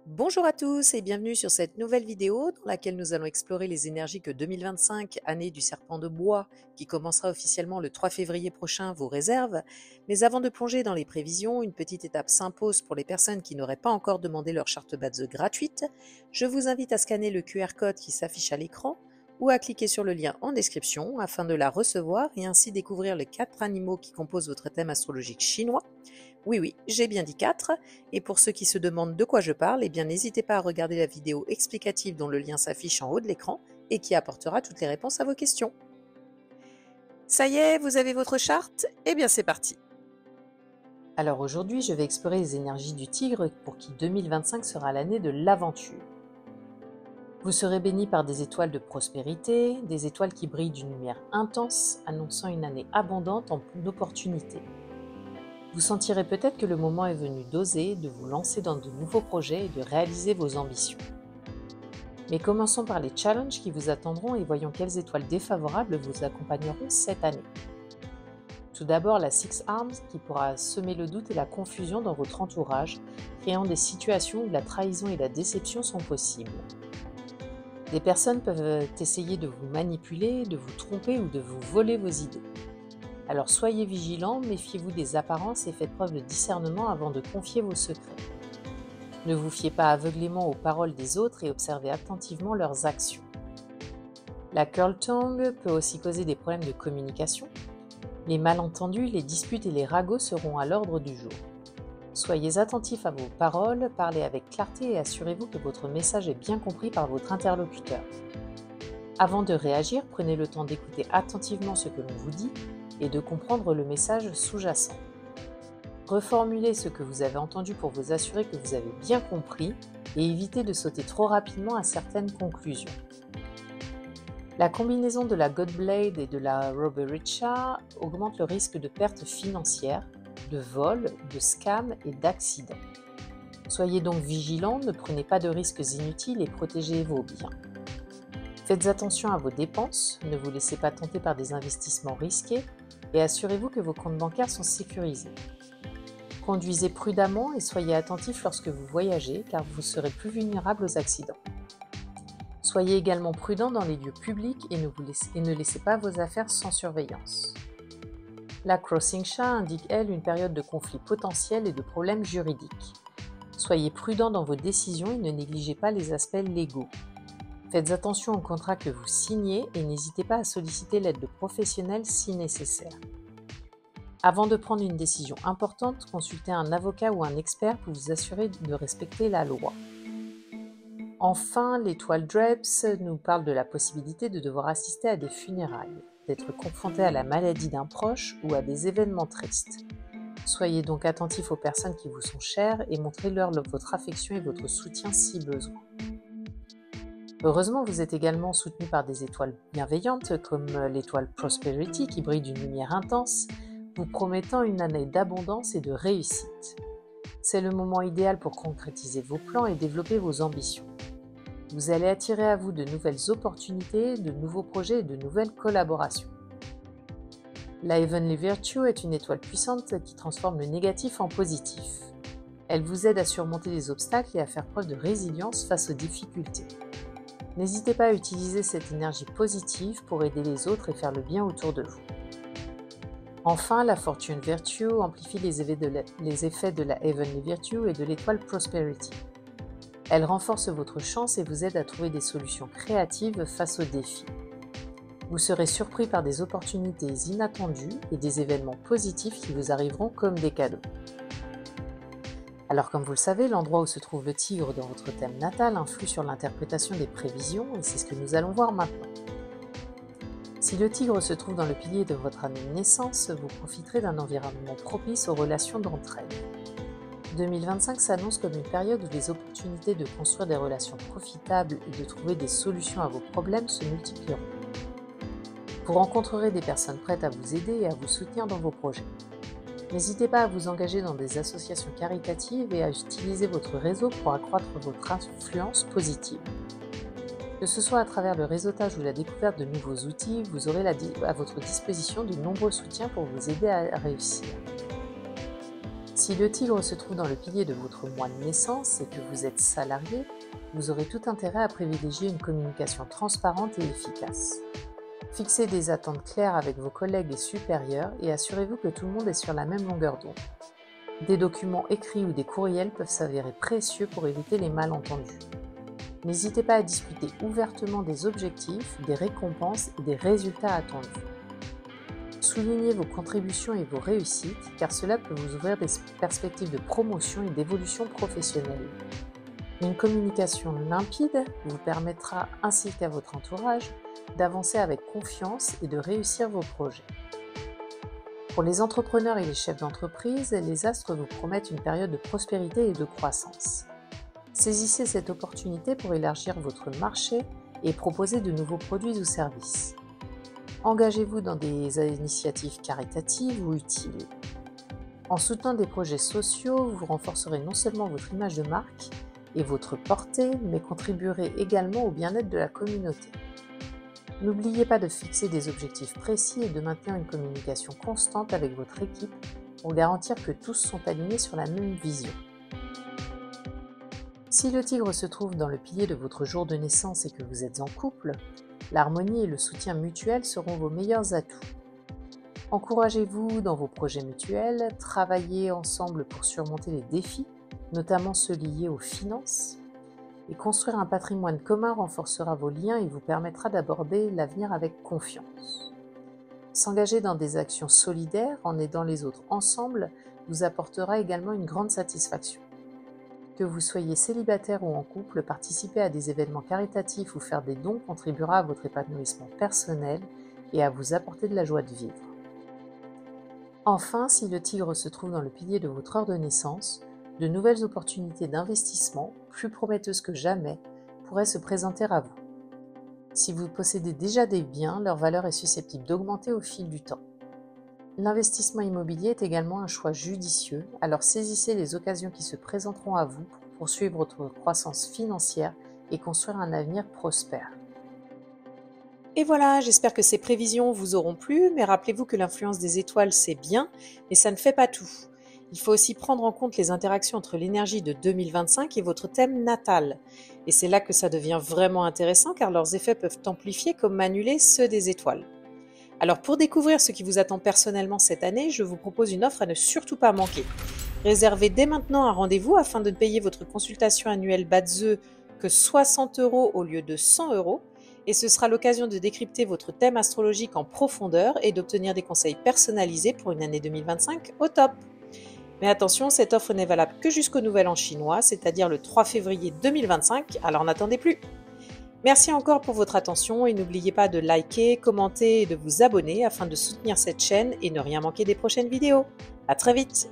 Bonjour à tous et bienvenue sur cette nouvelle vidéo dans laquelle nous allons explorer les énergies que 2025, année du serpent de bois, qui commencera officiellement le 3 février prochain, vous réserve. Mais avant de plonger dans les prévisions, une petite étape s'impose pour les personnes qui n'auraient pas encore demandé leur charte base gratuite. Je vous invite à scanner le QR code qui s'affiche à l'écran ou à cliquer sur le lien en description afin de la recevoir et ainsi découvrir les 4 animaux qui composent votre thème astrologique chinois. Oui, oui, j'ai bien dit 4. Et pour ceux qui se demandent de quoi je parle, eh bien n'hésitez pas à regarder la vidéo explicative dont le lien s'affiche en haut de l'écran et qui apportera toutes les réponses à vos questions. Ça y est, vous avez votre charte? Eh bien c'est parti. Alors aujourd'hui, je vais explorer les énergies du tigre pour qui 2025 sera l'année de l'aventure. Vous serez béni par des étoiles de prospérité, des étoiles qui brillent d'une lumière intense, annonçant une année abondante en opportunités. Vous sentirez peut-être que le moment est venu d'oser, de vous lancer dans de nouveaux projets et de réaliser vos ambitions. Mais commençons par les challenges qui vous attendront et voyons quelles étoiles défavorables vous accompagneront cette année. Tout d'abord, la Six Arms qui pourra semer le doute et la confusion dans votre entourage, créant des situations où la trahison et la déception sont possibles. Des personnes peuvent essayer de vous manipuler, de vous tromper ou de vous voler vos idées. Alors soyez vigilants, méfiez-vous des apparences et faites preuve de discernement avant de confier vos secrets. Ne vous fiez pas aveuglément aux paroles des autres et observez attentivement leurs actions. La curl tongue peut aussi causer des problèmes de communication. Les malentendus, les disputes et les ragots seront à l'ordre du jour. Soyez attentifs à vos paroles, parlez avec clarté et assurez-vous que votre message est bien compris par votre interlocuteur. Avant de réagir, prenez le temps d'écouter attentivement ce que l'on vous dit et de comprendre le message sous-jacent. Reformulez ce que vous avez entendu pour vous assurer que vous avez bien compris et évitez de sauter trop rapidement à certaines conclusions. La combinaison de la Godblade et de la Robericha augmente le risque de pertes financières, de vols, de scams et d'accidents. Soyez donc vigilants, ne prenez pas de risques inutiles et protégez vos biens. Faites attention à vos dépenses, ne vous laissez pas tenter par des investissements risqués et assurez-vous que vos comptes bancaires sont sécurisés. Conduisez prudemment et soyez attentifs lorsque vous voyagez car vous serez plus vulnérable aux accidents. Soyez également prudent dans les lieux publics et ne laissez pas vos affaires sans surveillance. La Crossing Chat indique, elle, une période de conflits potentiels et de problèmes juridiques. Soyez prudent dans vos décisions et ne négligez pas les aspects légaux. Faites attention aux contrats que vous signez et n'hésitez pas à solliciter l'aide de professionnels si nécessaire. Avant de prendre une décision importante, consultez un avocat ou un expert pour vous assurer de respecter la loi. Enfin, l'étoile Dreps nous parle de la possibilité de devoir assister à des funérailles, d'être confronté à la maladie d'un proche ou à des événements tristes. Soyez donc attentifs aux personnes qui vous sont chères et montrez-leur votre affection et votre soutien si besoin. Heureusement, vous êtes également soutenu par des étoiles bienveillantes comme l'étoile Prosperity qui brille d'une lumière intense, vous promettant une année d'abondance et de réussite. C'est le moment idéal pour concrétiser vos plans et développer vos ambitions. Vous allez attirer à vous de nouvelles opportunités, de nouveaux projets et de nouvelles collaborations. La Heavenly Virtue est une étoile puissante qui transforme le négatif en positif. Elle vous aide à surmonter les obstacles et à faire preuve de résilience face aux difficultés. N'hésitez pas à utiliser cette énergie positive pour aider les autres et faire le bien autour de vous. Enfin, la Fortune Virtue amplifie les effets de la Heavenly Virtue et de l'étoile Prosperity. Elle renforce votre chance et vous aide à trouver des solutions créatives face aux défis. Vous serez surpris par des opportunités inattendues et des événements positifs qui vous arriveront comme des cadeaux. Alors comme vous le savez, l'endroit où se trouve le tigre dans votre thème natal influe sur l'interprétation des prévisions et c'est ce que nous allons voir maintenant. Si le tigre se trouve dans le pilier de votre année de naissance, vous profiterez d'un environnement propice aux relations d'entraide. 2025 s'annonce comme une période où les opportunités de construire des relations profitables et de trouver des solutions à vos problèmes se multiplieront. Vous rencontrerez des personnes prêtes à vous aider et à vous soutenir dans vos projets. N'hésitez pas à vous engager dans des associations caritatives et à utiliser votre réseau pour accroître votre influence positive. Que ce soit à travers le réseautage ou la découverte de nouveaux outils, vous aurez à votre disposition de nombreux soutiens pour vous aider à réussir. Si le tigre se trouve dans le pilier de votre mois de naissance et que vous êtes salarié, vous aurez tout intérêt à privilégier une communication transparente et efficace. Fixez des attentes claires avec vos collègues et supérieurs et assurez-vous que tout le monde est sur la même longueur d'onde. Des documents écrits ou des courriels peuvent s'avérer précieux pour éviter les malentendus. N'hésitez pas à discuter ouvertement des objectifs, des récompenses et des résultats attendus. Soulignez vos contributions et vos réussites, car cela peut vous ouvrir des perspectives de promotion et d'évolution professionnelle. Une communication limpide vous permettra, ainsi qu'à votre entourage, d'avancer avec confiance et de réussir vos projets. Pour les entrepreneurs et les chefs d'entreprise, les astres vous promettent une période de prospérité et de croissance. Saisissez cette opportunité pour élargir votre marché et proposer de nouveaux produits ou services. Engagez-vous dans des initiatives caritatives ou utiles. En soutenant des projets sociaux, vous renforcerez non seulement votre image de marque et votre portée, mais contribuerez également au bien-être de la communauté. N'oubliez pas de fixer des objectifs précis et de maintenir une communication constante avec votre équipe pour garantir que tous sont alignés sur la même vision. Si le tigre se trouve dans le pilier de votre jour de naissance et que vous êtes en couple, l'harmonie et le soutien mutuel seront vos meilleurs atouts. Encouragez-vous dans vos projets mutuels, travaillez ensemble pour surmonter les défis, notamment ceux liés aux finances. Et construire un patrimoine commun renforcera vos liens et vous permettra d'aborder l'avenir avec confiance. S'engager dans des actions solidaires en aidant les autres ensemble vous apportera également une grande satisfaction. Que vous soyez célibataire ou en couple, participer à des événements caritatifs ou faire des dons contribuera à votre épanouissement personnel et à vous apporter de la joie de vivre. Enfin, si le tigre se trouve dans le pilier de votre heure de naissance, de nouvelles opportunités d'investissement, plus prometteuses que jamais, pourraient se présenter à vous. Si vous possédez déjà des biens, leur valeur est susceptible d'augmenter au fil du temps. L'investissement immobilier est également un choix judicieux, alors saisissez les occasions qui se présenteront à vous pour poursuivre votre croissance financière et construire un avenir prospère. Et voilà, j'espère que ces prévisions vous auront plu, mais rappelez-vous que l'influence des étoiles c'est bien, mais ça ne fait pas tout. Il faut aussi prendre en compte les interactions entre l'énergie de 2025 et votre thème natal. Et c'est là que ça devient vraiment intéressant car leurs effets peuvent amplifier comme annuler ceux des étoiles. Alors pour découvrir ce qui vous attend personnellement cette année, je vous propose une offre à ne surtout pas manquer. Réservez dès maintenant un rendez-vous afin de ne payer votre consultation annuelle bas de œufs que 60 € au lieu de 100 € et ce sera l'occasion de décrypter votre thème astrologique en profondeur et d'obtenir des conseils personnalisés pour une année 2025 au top. Mais attention, cette offre n'est valable que jusqu'au Nouvel An chinois, c'est-à-dire le 3 février 2025, alors n'attendez plus. Merci encore pour votre attention et n'oubliez pas de liker, commenter et de vous abonner afin de soutenir cette chaîne et ne rien manquer des prochaines vidéos. À très vite!